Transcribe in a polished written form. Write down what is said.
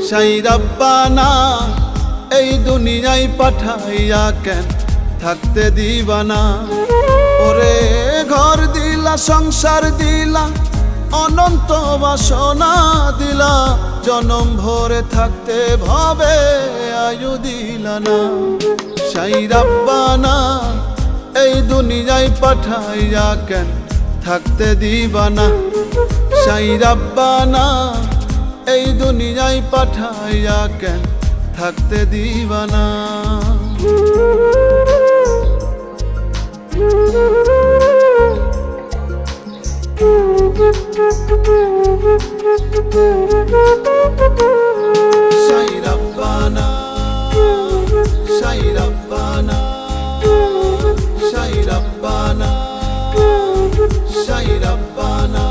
সাই রাব্বানা এই দুনিয়ায় পাঠাইয়া কেন থাকতে দিবানা। ওরে ঘর দিলা সংসার দিলা অনন্ত বাসনা দিলা, জনম ভরে থাকতে ভাবে আয়ু দিলা না। সাই রাব্বানা এই দুনিয়ায় পাঠাইয়া কেন থাকতে দিবানা। সাই রাব্বানা এই দুনিয়ায় পাঠাইয়া কেন থাকতে দিবানা। সাই রাব্বানা সাই রাব্বানা সাই রাব্বানা সাই রাব্বানা।